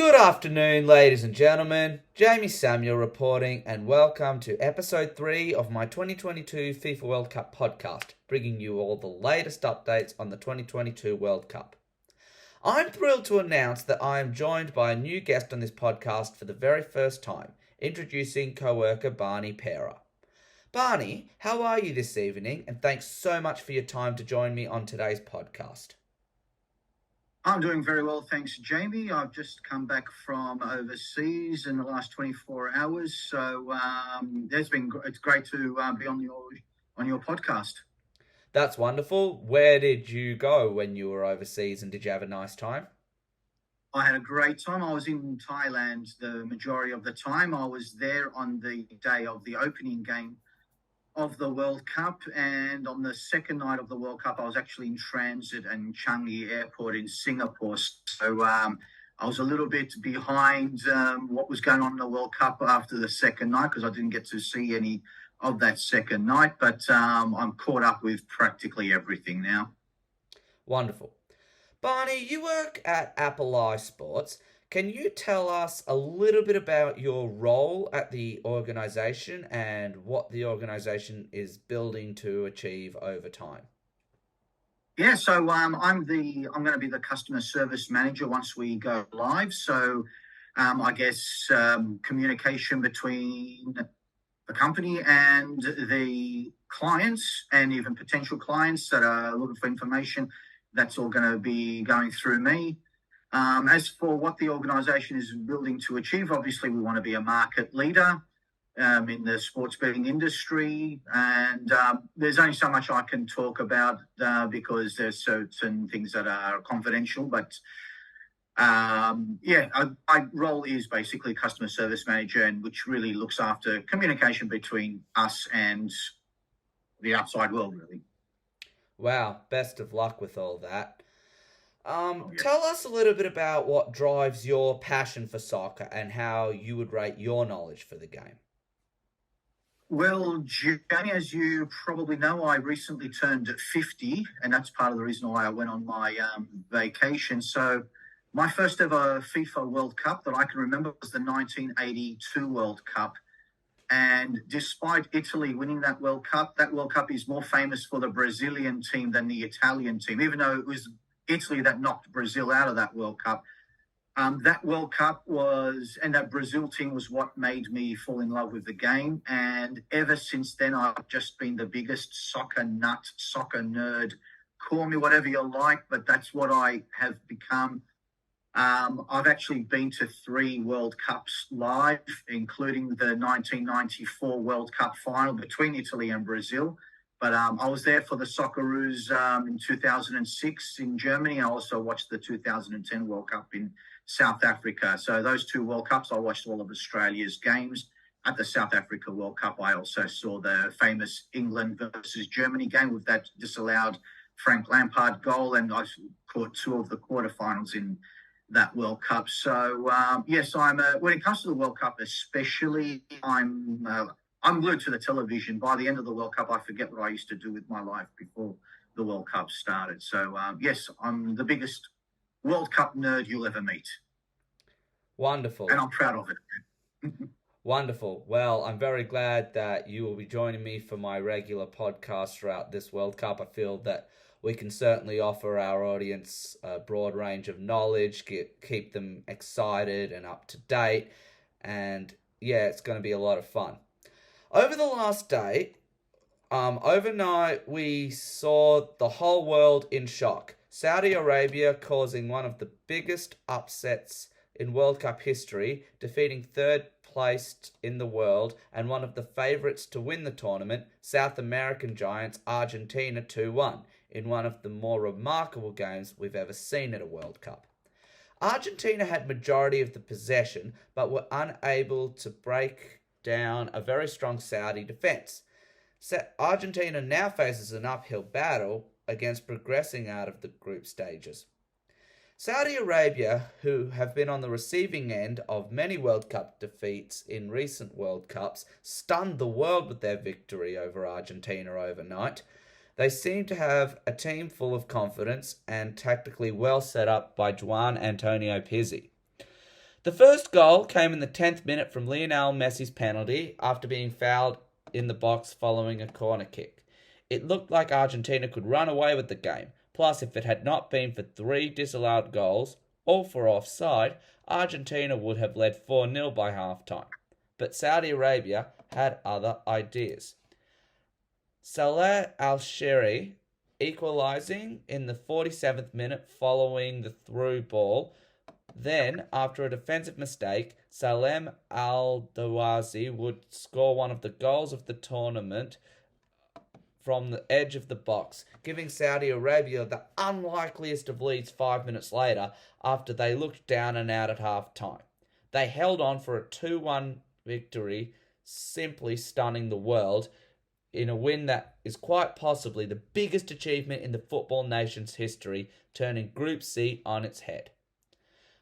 Good afternoon, ladies and gentlemen. Jamie Samuel reporting, and welcome to episode 3 of my 2022 FIFA World Cup podcast, bringing you all the latest updates on the 2022 World Cup. I'm thrilled to announce that I am joined by a new guest on this podcast for the very first time, introducing co-worker Barney Pera. Barney, how are you this evening? And thanks so much for your time to join me on today's podcast. I'm doing very well, thanks, Jamie. I've just come back from overseas in the last 24 hours, so it's great to be on your podcast. That's wonderful. Where did you go when you were overseas, and did you have a nice time? I had a great time. I was in Thailand the majority of the time. I was there on the day of the opening game of the World Cup, and on the second night of the World Cup I was actually in transit in Changi Airport in Singapore, so I was a little bit behind what was going on in the World Cup after the second night because I didn't get to see any of that second night, but I'm caught up with practically everything now. Wonderful. Barney, you work at Apple iSports. Can you tell us a little bit about your role at the organisation and what the organisation is building to achieve over time? Yeah, so I'm going to be the customer service manager once we go live. So I guess communication between the company and the clients and even potential clients that are looking for information, that's all going to be going through me. As for what the organisation is building to achieve, obviously we want to be a market leader in the sports betting industry, and there's only so much I can talk about because there's certain things that are confidential, but my role is basically customer service manager, and which really looks after communication between us and the outside world, really. Wow, best of luck with all that. Tell us a little bit about what drives your passion for soccer and how you would rate your knowledge for the game. Well, Jenny, as you probably know, I recently turned 50, and that's part of the reason why I went on my vacation. So my first ever FIFA World Cup that I can remember was the 1982 World Cup. And despite Italy winning that World Cup is more famous for the Brazilian team than the Italian team, even though it was Italy that knocked Brazil out of that World Cup. That World Cup and that Brazil team was what made me fall in love with the game. And ever since then, I've just been the biggest soccer nut, soccer nerd. Call me whatever you like, but that's what I have become. I've actually been to 3 World Cups live, including the 1994 World Cup final between Italy and Brazil. But I was there for the Socceroos in 2006 in Germany. I also watched the 2010 World Cup in South Africa. So those 2 World Cups, I watched all of Australia's games. At the South Africa World Cup, I also saw the famous England versus Germany game with that disallowed Frank Lampard goal, and I caught 2 of the quarterfinals in that World Cup. So yes, when it comes to the World Cup especially, I'm glued to the television. By the end of the World Cup, I forget what I used to do with my life before the World Cup started. So, yes, I'm the biggest World Cup nerd you'll ever meet. Wonderful. And I'm proud of it. Wonderful. Well, I'm very glad that you will be joining me for my regular podcast throughout this World Cup. I feel that we can certainly offer our audience a broad range of knowledge, keep them excited and up to date. And yeah, it's going to be a lot of fun. Over the last day, overnight, we saw the whole world in shock. Saudi Arabia causing one of the biggest upsets in World Cup history, defeating third placed in the world and one of the favourites to win the tournament, South American giants Argentina 2-1, in one of the more remarkable games we've ever seen at a World Cup. Argentina had majority of the possession, but were unable to break down a very strong Saudi defence. Argentina now faces an uphill battle against progressing out of the group stages. Saudi Arabia, who have been on the receiving end of many World Cup defeats in recent World Cups, stunned the world with their victory over Argentina overnight. They seem to have a team full of confidence and tactically well set up by Juan Antonio Pizzi. The first goal came in the 10th minute from Lionel Messi's penalty after being fouled in the box following a corner kick. It looked like Argentina could run away with the game. Plus, if it had not been for 3 disallowed goals, all for offside, Argentina would have led 4-0 by half-time. But Saudi Arabia had other ideas. Saleh Al-Shiri equalising in the 47th minute following the through ball. Then, after a defensive mistake, Salem Al-Dawazi would score one of the goals of the tournament from the edge of the box, giving Saudi Arabia the unlikeliest of leads 5 minutes later after they looked down and out at half-time. They held on for a 2-1 victory, simply stunning the world in a win that is quite possibly the biggest achievement in the football nation's history, turning Group C on its head.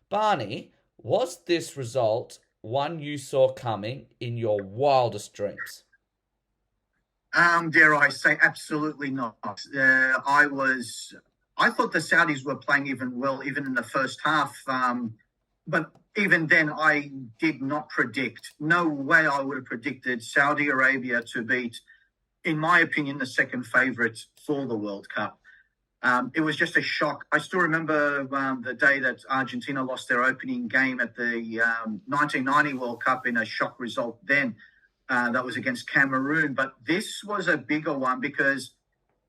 Barney, was this result one you saw coming in your wildest dreams? Dare I say, absolutely not. I thought the Saudis were playing even in the first half. But even then, I did not predict. No way I would have predicted Saudi Arabia to beat, in my opinion, the second favourite for the World Cup. It was just a shock. I still remember the day that Argentina lost their opening game at the 1990 World Cup in a shock result then. That was against Cameroon. But this was a bigger one because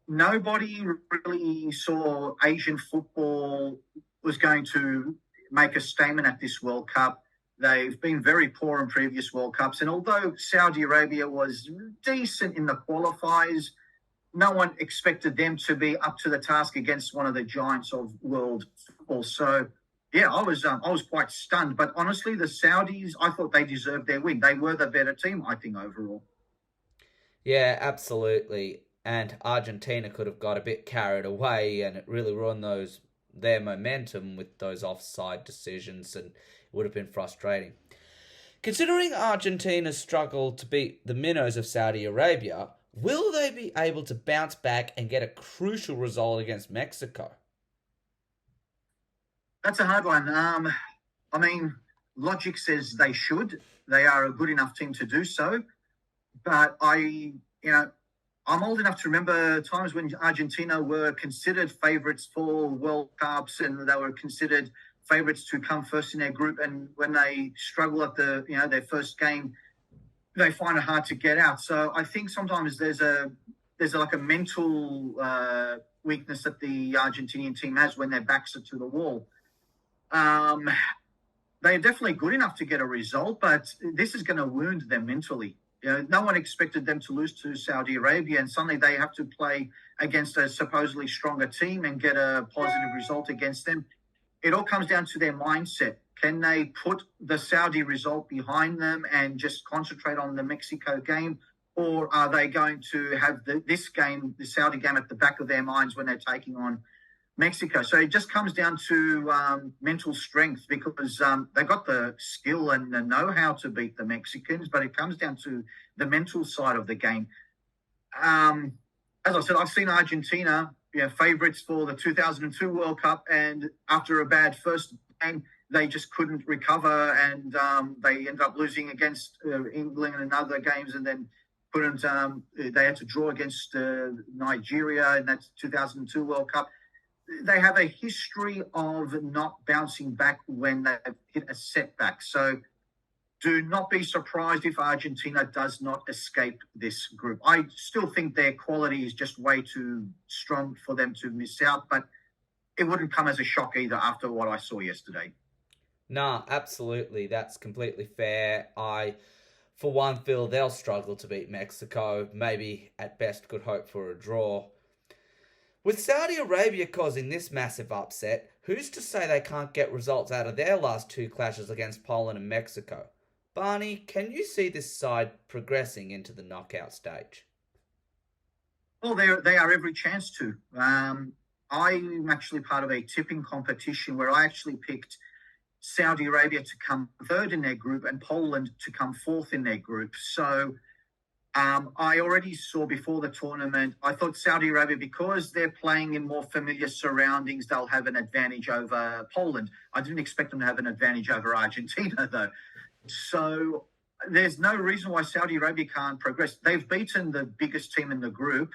nobody really saw Asian football was going to make a statement at this World Cup. They've been very poor in previous World Cups. And although Saudi Arabia was decent in the qualifiers, no one expected them to be up to the task against one of the giants of world football. So, yeah, I was quite stunned. But honestly, the Saudis, I thought they deserved their win. They were the better team, I think, overall. Yeah, absolutely. And Argentina could have got a bit carried away, and it really ruined their momentum with those offside decisions, and it would have been frustrating. Considering Argentina's struggle to beat the minnows of Saudi Arabia, will they be able to bounce back and get a crucial result against Mexico? That's a hard one. I mean, logic says they should. They are a good enough team to do so. But I'm old enough to remember times when Argentina were considered favourites for World Cups, and they were considered favourites to come first in their group. And when they struggle at their first game, they find it hard to get out. So I think sometimes there's like a mental weakness that the Argentinian team has when their backs are to the wall. They're definitely good enough to get a result, but this is going to wound them mentally. No one expected them to lose to Saudi Arabia, and suddenly they have to play against a supposedly stronger team and get a positive result against them. It all comes down to their mindset. Can they put the Saudi result behind them and just concentrate on the Mexico game? Or are they going to have this game, the Saudi game, at the back of their minds when they're taking on Mexico? So it just comes down to mental strength, because they got the skill and the know-how to beat the Mexicans, but it comes down to the mental side of the game. As I said, I've seen Argentina, favourites for the 2002 World Cup, and after a bad first game, they just couldn't recover, and they ended up losing against England in other games, and then they had to draw against Nigeria in that 2002 World Cup. They have a history of not bouncing back when they've hit a setback. So do not be surprised if Argentina does not escape this group. I still think their quality is just way too strong for them to miss out, but it wouldn't come as a shock either after what I saw yesterday. Nah, absolutely. That's completely fair. I, for one, feel they'll struggle to beat Mexico. Maybe at best could hope for a draw. With Saudi Arabia causing this massive upset, who's to say they can't get results out of their last 2 clashes against Poland and Mexico? Barney, can you see this side progressing into the knockout stage? Well, they are every chance to. I'm actually part of a tipping competition where I actually picked Saudi Arabia to come third in their group and Poland to come fourth in their group. So I already saw before the tournament, I thought Saudi Arabia, because they're playing in more familiar surroundings, they'll have an advantage over Poland. I didn't expect them to have an advantage over Argentina, though. So there's no reason why Saudi Arabia can't progress. They've beaten the biggest team in the group,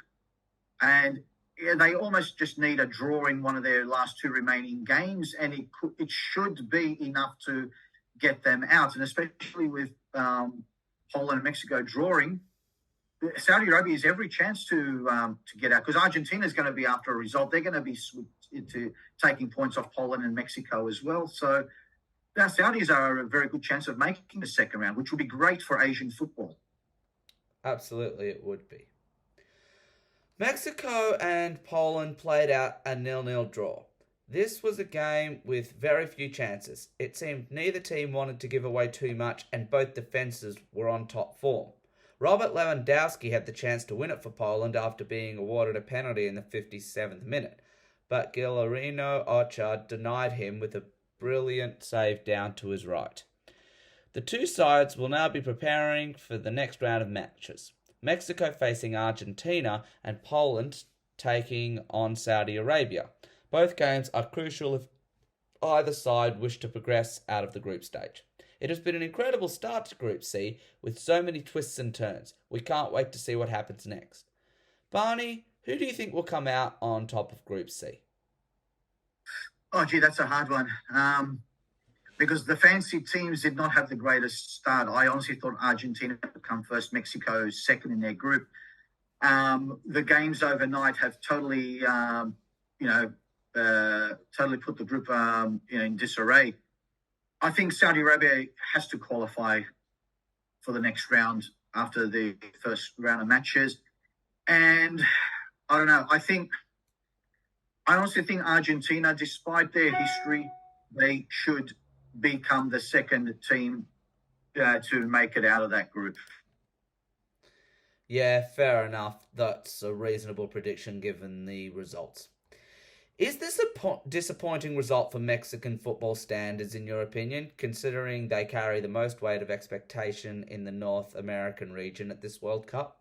and they almost just need a draw in one of their last two remaining games, and it should be enough to get them out. And especially with Poland and Mexico drawing, Saudi Arabia has every chance to get out, because Argentina is going to be after a result. They're going to be into taking points off Poland and Mexico as well. So now Saudis are a very good chance of making the second round, which would be great for Asian football. Absolutely, it would be. Mexico and Poland played out a 0-0 draw. This was a game with very few chances. It seemed neither team wanted to give away too much, and both defences were on top form. Robert Lewandowski had the chance to win it for Poland after being awarded a penalty in the 57th minute, but Guillermo Ochoa denied him with a brilliant save down to his right. The two sides will now be preparing for the next round of matches. Mexico facing Argentina and Poland taking on Saudi Arabia. Both games are crucial if either side wish to progress out of the group stage. It has been an incredible start to Group C with so many twists and turns. We can't wait to see what happens next. Barney, who do you think will come out on top of Group C? Oh, gee, that's a hard one. Because the fancy teams did not have the greatest start. I honestly thought Argentina would come first, Mexico second in their group. The games overnight have totally, totally put the group in disarray. I think Saudi Arabia has to qualify for the next round after the first round of matches. And I don't know. I honestly think Argentina, despite their history, they should become the second team to make it out of that group. Yeah, fair enough. That's a reasonable prediction given the results. Is this a disappointing result for Mexican football standards, in your opinion, considering they carry the most weight of expectation in the North American region at this World Cup?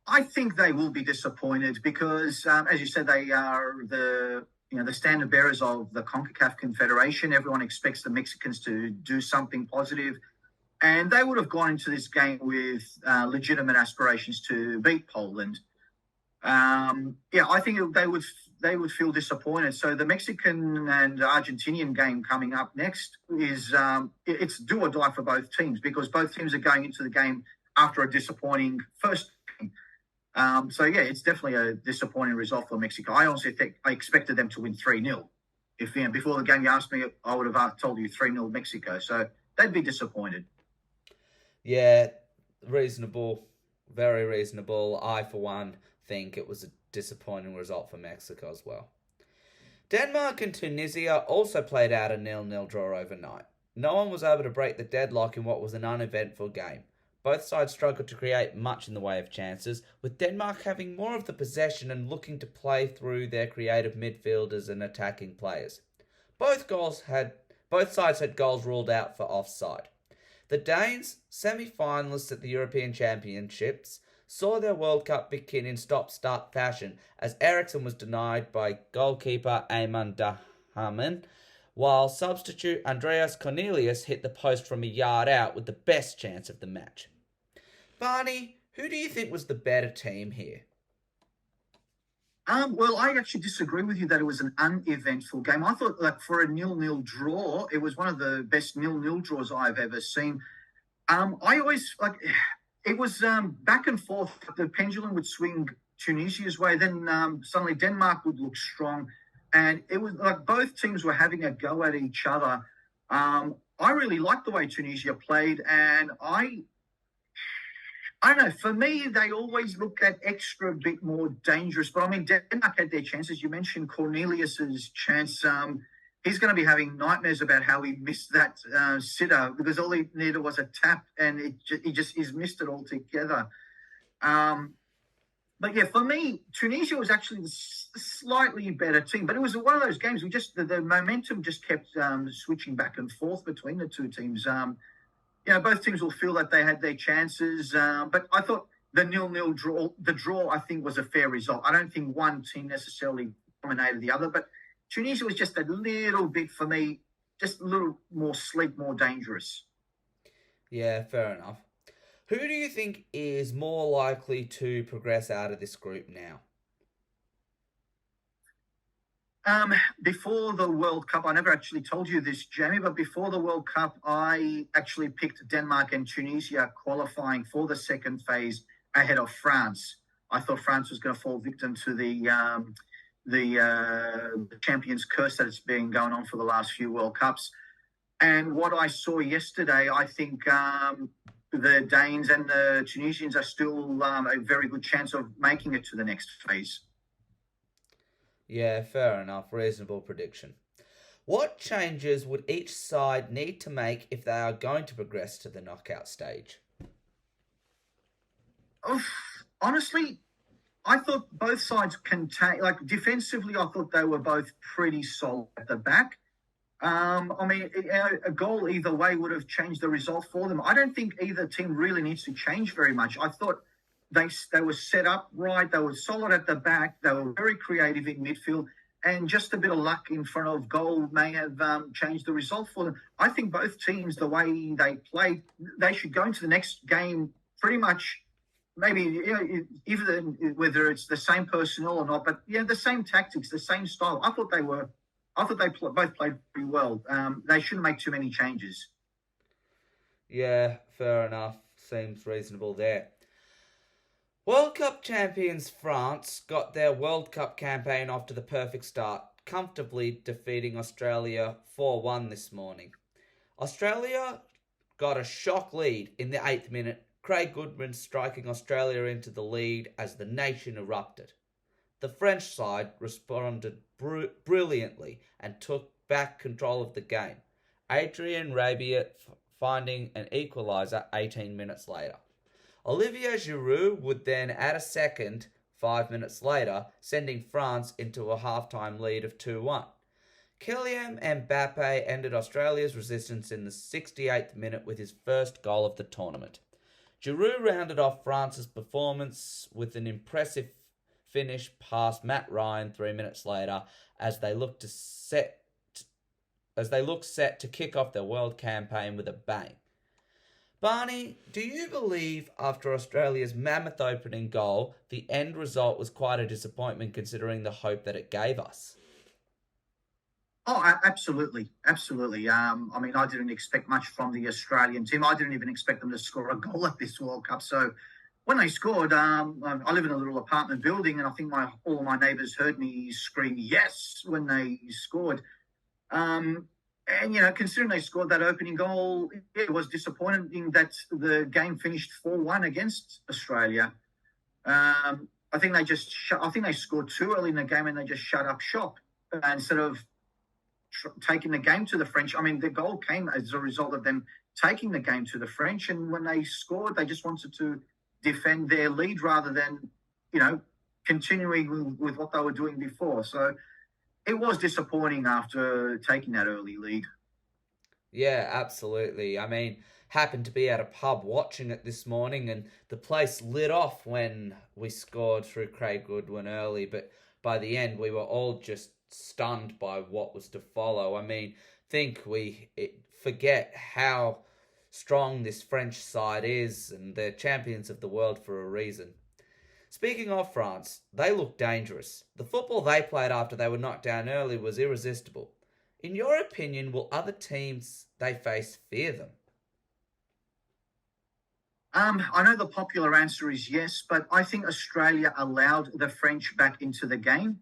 I think they will be disappointed because, as you said, they are the standard bearers of the CONCACAF Confederation. Everyone expects the Mexicans to do something positive, and they would have gone into this game with legitimate aspirations to beat Poland. I think they would feel disappointed. So the Mexican and Argentinian game coming up next is it's do or die for both teams, because both teams are going into the game after a disappointing first game. It's definitely a disappointing result for Mexico. I honestly think I expected them to win 3-0. If before the game you asked me, I would have told you 3-0 Mexico. So they'd be disappointed. Yeah, reasonable, very reasonable. I, for one, think it was a disappointing result for Mexico as well. Denmark and Tunisia also played out a 0-0 draw overnight. No one was able to break the deadlock in what was an uneventful game. Both sides struggled to create much in the way of chances, with Denmark having more of the possession and looking to play through their creative midfielders and attacking players. Both sides had goals ruled out for offside. The Danes, semi-finalists at the European Championships, saw their World Cup begin in stop-start fashion as Eriksson was denied by goalkeeper Eamon Dahaman, while substitute Andreas Cornelius hit the post from a yard out with the best chance of the match. Barney, who do you think was the better team here? Well, I actually disagree with you that it was an uneventful game. I thought, for a 0-0 draw, it was one of the best 0-0 draws I've ever seen. I always it was back and forth. The pendulum would swing Tunisia's way, then suddenly Denmark would look strong, and it was like both teams were having a go at each other. I really liked the way Tunisia played, and I don't know. For me, they always look that extra bit more dangerous. But I mean, Denmark had their chances. You mentioned Cornelius's chance. He's going to be having nightmares about how he missed that sitter, because all he needed was a tap, and he's missed it altogether. But yeah, for me, Tunisia was actually the slightly better team. But it was one of those games. The momentum just kept switching back and forth between the two teams. both teams will feel that they had their chances. But I thought the 0-0 draw, I think, was a fair result. I don't think one team necessarily dominated the other, but Tunisia was just a little bit, for me, just a little more sleek, more dangerous. Yeah, fair enough. Who do you think is more likely to progress out of this group now? Before the World Cup, I never actually told you this, Jamie, but before the World Cup, I actually picked Denmark and Tunisia qualifying for the second phase ahead of France. I thought France was going to fall victim to the champions curse that's been going on for the last few World Cups. And what I saw yesterday, I think the Danes and the Tunisians are still a very good chance of making it to the next phase. Yeah, fair enough. Reasonable prediction. What changes would each side need to make if they are going to progress to the knockout stage? Honestly, I thought both sides contain, like, defensively, I thought they were both pretty solid at the back. I mean, a goal either way would have changed the result for them. I don't think either team really needs to change very much. I thought they were set up right. They were solid at the back. They were very creative in midfield. And just a bit of luck in front of goal may have changed the result for them. I think both teams, the way they played, they should go into the next game pretty much, maybe even whether it's the same personnel or not, but the same tactics, the same style. I thought they both played pretty well. They shouldn't make too many changes. Yeah, fair enough. Seems reasonable there. World Cup champions France got their World Cup campaign off to the perfect start, comfortably defeating Australia 4-1 this morning. Australia got a shock lead in the 8th minute, Craig Goodwin striking Australia into the lead as the nation erupted. The French side responded brilliantly and took back control of the game, Adrien Rabiot finding an equaliser 18 minutes later. Olivier Giroud would then add a second 5 minutes later, sending France into a half-time lead of 2-1. Kylian Mbappe ended Australia's resistance in the 68th minute with his first goal of the tournament. Giroud rounded off France's performance with an impressive finish past Matt Ryan 3 minutes later as they looked set to kick off their world campaign with a bang. Barney, do you believe after Australia's mammoth opening goal, the end result was quite a disappointment considering the hope that it gave us? Oh, absolutely. Absolutely. I mean, I didn't expect much from the Australian team. I didn't even expect them to score a goal at this World Cup. So when they scored, I live in a little apartment building, and I think all of my neighbours heard me scream yes when they scored. And, considering they scored that opening goal, it was disappointing that the game finished 4-1 against Australia. I think they scored too early in the game and they just shut up shop instead of taking the game to the French. I mean, the goal came as a result of them taking the game to the French. And when they scored, they just wanted to defend their lead rather than, continuing with what they were doing before. So it was disappointing after taking that early lead. Yeah, absolutely. I mean, happened to be at a pub watching it this morning and the place lit off when we scored through Craig Goodwin early, but by the end we were all just stunned by what was to follow. I mean, forget how strong this French side is, and they're champions of the world for a reason. Speaking of France, they look dangerous. The football they played after they were knocked down early was irresistible. In your opinion, will other teams they face fear them? I know the popular answer is yes, but I think Australia allowed the French back into the game.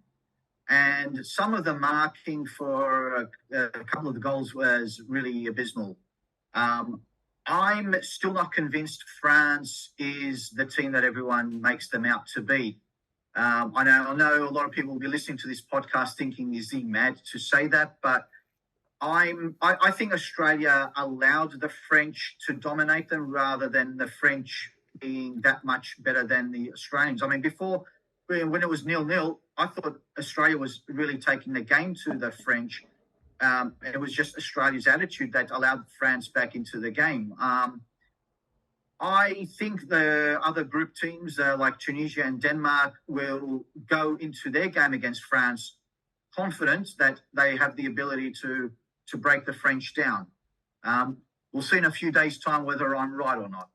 And some of the marking for a couple of the goals was really abysmal. I'm still not convinced France is the team that everyone makes them out to be. I know a lot of people will be listening to this podcast thinking, is he mad to say that? But I think Australia allowed the French to dominate them rather than the French being that much better than the Australians. I mean, before, when it was 0-0, I thought Australia was really taking the game to the French. it was just Australia's attitude that allowed France back into the game. I think the other group teams like Tunisia and Denmark will go into their game against France confident that they have the ability to break the French down. We'll see in a few days' time whether I'm right or not.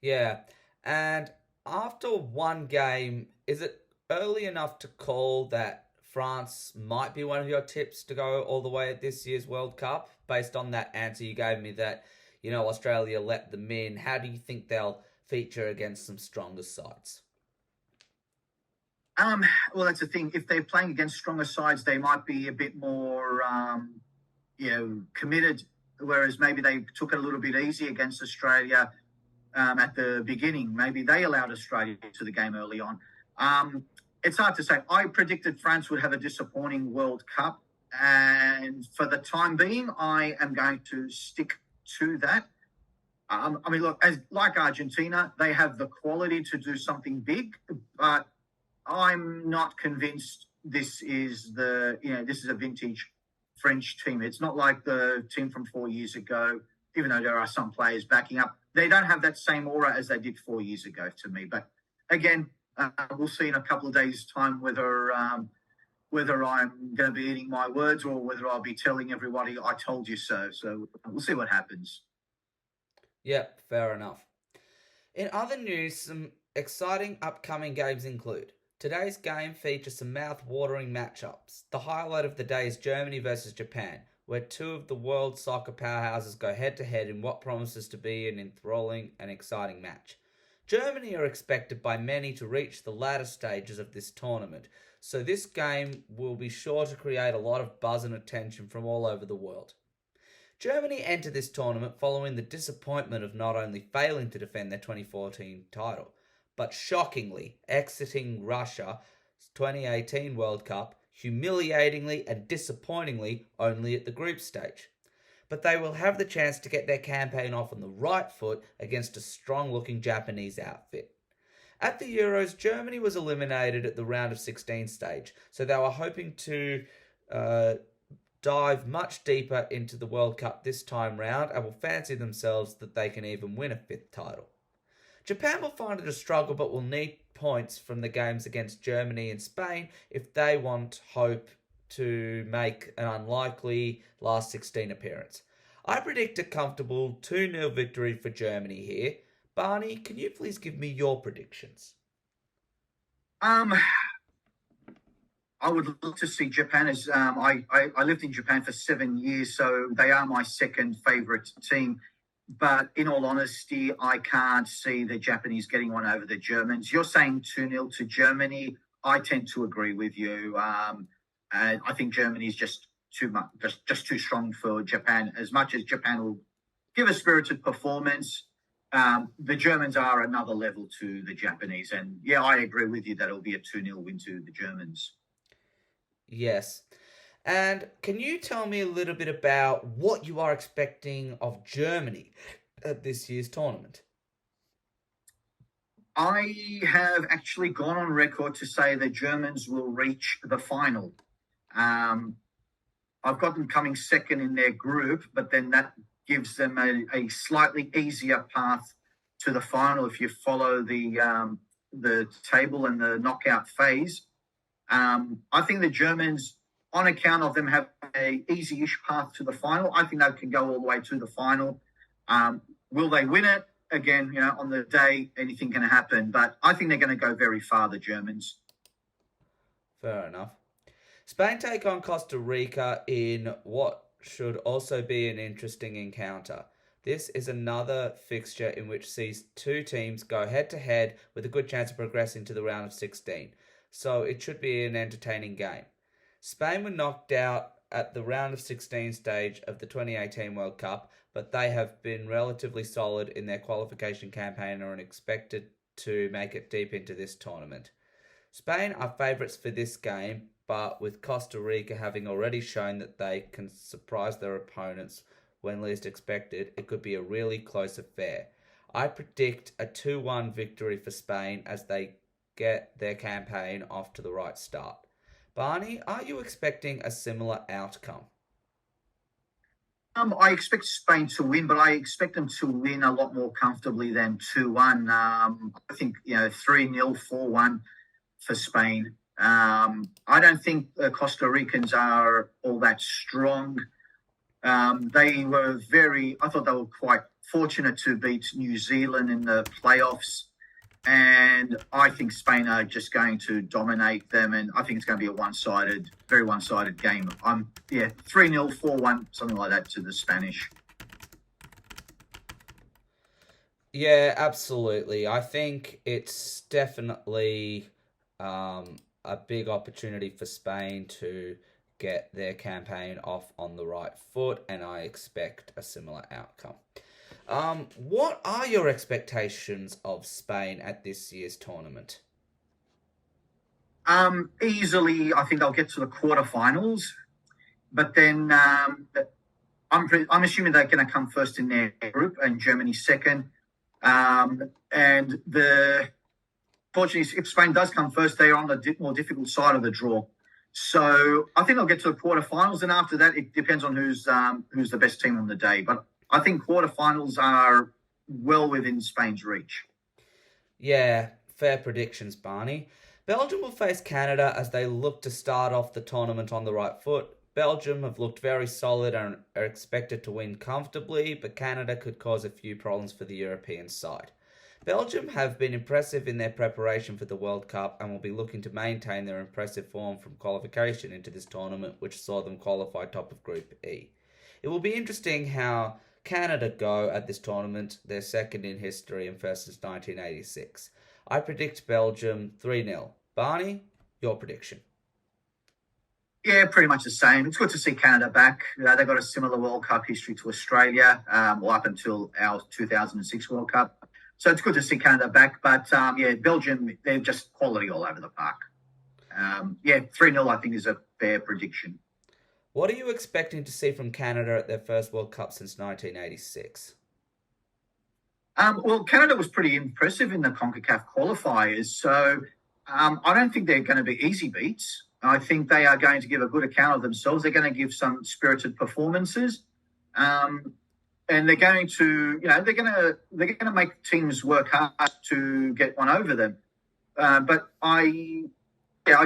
Yeah, and after one game, is it early enough to call that France might be one of your tips to go all the way at this year's World Cup? Based on that answer you gave me that, Australia let them in, how do you think they'll feature against some stronger sides? Well, that's the thing. If they're playing against stronger sides, they might be a bit more, committed. Whereas maybe they took it a little bit easy against Australia at the beginning. Maybe they allowed Australia to the game early on. It's hard to say. I predicted France would have a disappointing World Cup, and for the time being, I am going to stick to that. Look, like Argentina, they have the quality to do something big, but I'm not convinced this is a vintage French team. It's not like the team from 4 years ago, even though there are some players backing up. They don't have that same aura as they did 4 years ago to me. But again, we'll see in a couple of days' time whether I'm going to be eating my words or whether I'll be telling everybody I told you so. So we'll see what happens. Yep, fair enough. In other news, some exciting upcoming games include today's game features some mouth-watering matchups. The highlight of the day is Germany versus Japan, where two of the world soccer powerhouses go head-to-head in what promises to be an enthralling and exciting match. Germany are expected by many to reach the latter stages of this tournament, so this game will be sure to create a lot of buzz and attention from all over the world. Germany entered this tournament following the disappointment of not only failing to defend their 2014 title, but shockingly exiting Russia's 2018 World Cup humiliatingly and disappointingly only at the group stage. But they will have the chance to get their campaign off on the right foot against a strong-looking Japanese outfit. At the Euros, Germany was eliminated at the round of 16 stage, so they were hoping to dive much deeper into the World Cup this time round and will fancy themselves that they can even win a fifth title. Japan will find it a struggle but will need points from the games against Germany and Spain if they want hope to make an unlikely last 16 appearance. I predict a comfortable 2-0 victory for Germany here. Barney, can you please give me your predictions? I would love to see Japan as I lived in Japan for 7 years, so they are my second favourite team. But in all honesty, I can't see the Japanese getting one over the Germans. You're saying 2-0 to Germany. I tend to agree with you. And I think Germany is just too much, just too strong for Japan. As much as Japan will give a spirited performance, the Germans are another level to the Japanese. And yeah, I agree with you that it'll be a 2-0 win to the Germans. Yes. And can you tell me a little bit about what you are expecting of Germany at this year's tournament? I have actually gone on record to say the Germans will reach the final. I've got them coming second in their group, but then that gives them a slightly easier path to the final if you follow the table and the knockout phase. I think the Germans, on account of them having an easy-ish path to the final, I think they can go all the way to the final. Will they win it? Again, on the day, anything can happen. But I think they're going to go very far, the Germans. Fair enough. Spain take on Costa Rica in what should also be an interesting encounter. This is another fixture in which sees two teams go head-to-head with a good chance of progressing to the round of 16. So it should be an entertaining game. Spain were knocked out at the round of 16 stage of the 2018 World Cup, but they have been relatively solid in their qualification campaign and are expected to make it deep into this tournament. Spain are favourites for this game, but with Costa Rica having already shown that they can surprise their opponents when least expected, it could be a really close affair. I predict a 2-1 victory for Spain as they get their campaign off to the right start. Barney, are you expecting a similar outcome? I expect Spain to win, but I expect them to win a lot more comfortably than 2-1. I think, 3-0, 4-1 for Spain. I don't think the Costa Ricans are all that strong. I thought they were quite fortunate to beat New Zealand in the playoffs. And I think Spain are just going to dominate them. And I think it's going to be a very one-sided game. 3-0, 4-1, something like that to the Spanish. Yeah, absolutely. I think it's definitely a big opportunity for Spain to get their campaign off on the right foot, and I expect a similar outcome. What are your expectations of Spain at this year's tournament? Easily, I think they'll get to the quarterfinals, but then I'm assuming they're going to come first in their group, and Germany second. And fortunately, if Spain does come first, they're on the more difficult side of the draw. So I think they'll get to the quarterfinals, and after that, it depends on who's the best team on the day. But I think quarterfinals are well within Spain's reach. Yeah, fair predictions, Barney. Belgium will face Canada as they look to start off the tournament on the right foot. Belgium have looked very solid and are expected to win comfortably, but Canada could cause a few problems for the European side. Belgium have been impressive in their preparation for the World Cup and will be looking to maintain their impressive form from qualification into this tournament, which saw them qualify top of Group E. It will be interesting how Canada go at this tournament, their second in history and first since 1986. I predict Belgium 3-0. Barney, your prediction. Yeah, pretty much the same. It's good to see Canada back. They've got a similar World Cup history to Australia, up until our 2006 World Cup. So it's good to see Canada back. But, Belgium, they're just quality all over the park. 3-0 I think is a fair prediction. What are you expecting to see from Canada at their first World Cup since 1986? Canada was pretty impressive in the CONCACAF qualifiers. So I don't think they're going to be easy beats. I think they are going to give a good account of themselves. They're going to give some spirited performances, and they're going to, they're going to make teams work hard to get one over them. But I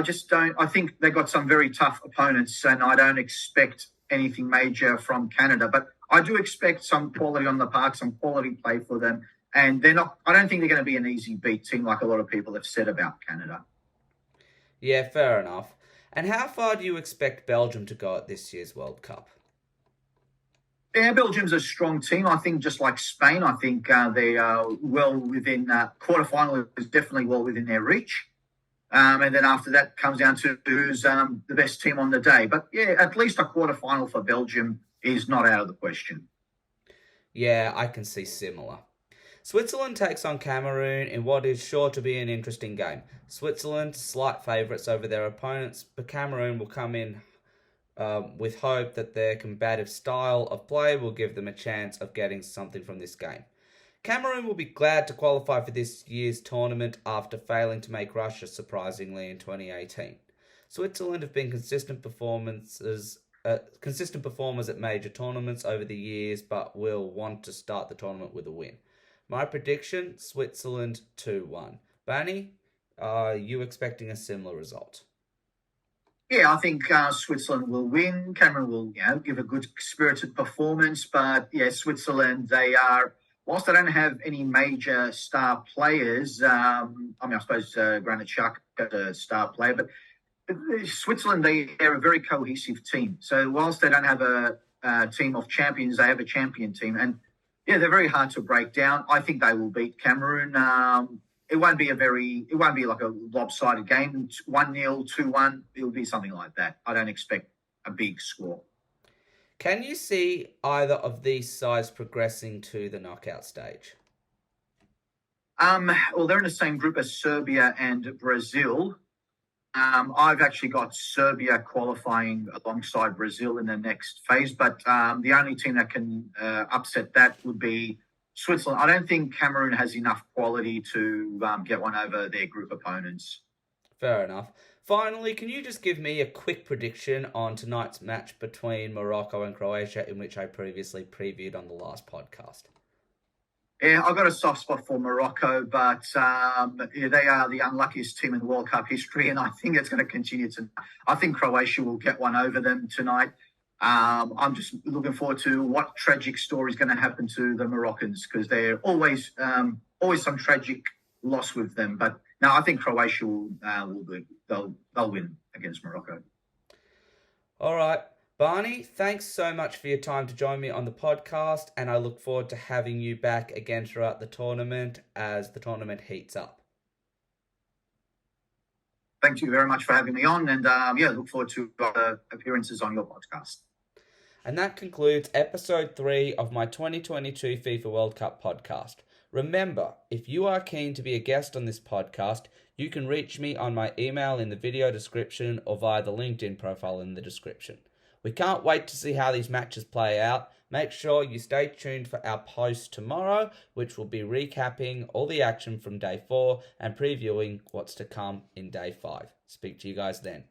just don't. I think they've got some very tough opponents, and I don't expect anything major from Canada. But I do expect some quality on the park, some quality play for them, and they're not. I don't think they're going to be an easy beat team like a lot of people have said about Canada. Yeah, fair enough. And how far do you expect Belgium to go at this year's World Cup? Yeah, Belgium's a strong team. I think just like Spain, I think they are well within quarterfinal is definitely well within their reach. And then after that comes down to who's the best team on the day. But yeah, at least a quarterfinal for Belgium is not out of the question. Yeah, I can see similar. Switzerland takes on Cameroon in what is sure to be an interesting game. Switzerland, slight favourites over their opponents, but Cameroon will come in with hope that their combative style of play will give them a chance of getting something from this game. Cameroon will be glad to qualify for this year's tournament after failing to make Russia surprisingly in 2018. Switzerland have been consistent performers at major tournaments over the years, but will want to start the tournament with a win. My prediction, Switzerland 2-1. Banny, are you expecting a similar result? Yeah, I think Switzerland will win. Cameroon will, give a good spirited performance. But yeah, Switzerland, they are, whilst they don't have any major star players, I suppose Granit Xhaka is a star player, but Switzerland, they're a very cohesive team. So whilst they don't have a team of champions, they have a champion team. And yeah, they're very hard to break down. I think they will beat Cameroon. It won't be like a lopsided game, 1-0, 2-1. It'll be something like that. I don't expect a big score. Can you see either of these sides progressing to the knockout stage? Well, they're in the same group as Serbia and Brazil. I've actually got Serbia qualifying alongside Brazil in the next phase, but the only team that can upset that would be Switzerland. I don't think Cameroon has enough quality to get one over their group opponents. Fair enough. Finally, can you just give me a quick prediction on tonight's match between Morocco and Croatia, in which I previously previewed on the last podcast? Yeah, I've got a soft spot for Morocco, but they are the unluckiest team in the World Cup history, and I think it's going to continue to. I think Croatia will get one over them tonight. I'm just looking forward to what tragic story is going to happen to the Moroccans, because they're always some tragic loss with them. But no, I think Croatia they'll win against Morocco. All right. Barney, thanks so much for your time to join me on the podcast, and I look forward to having you back again throughout the tournament as the tournament heats up. Thank you very much for having me on, and look forward to appearances on your podcast. And that concludes episode 3 of my 2022 FIFA World Cup podcast. Remember, if you are keen to be a guest on this podcast, you can reach me on my email in the video description or via the LinkedIn profile in the description. We can't wait to see how these matches play out. Make sure you stay tuned for our post tomorrow, which will be recapping all the action from day 4 and previewing what's to come in day 5. Speak to you guys then.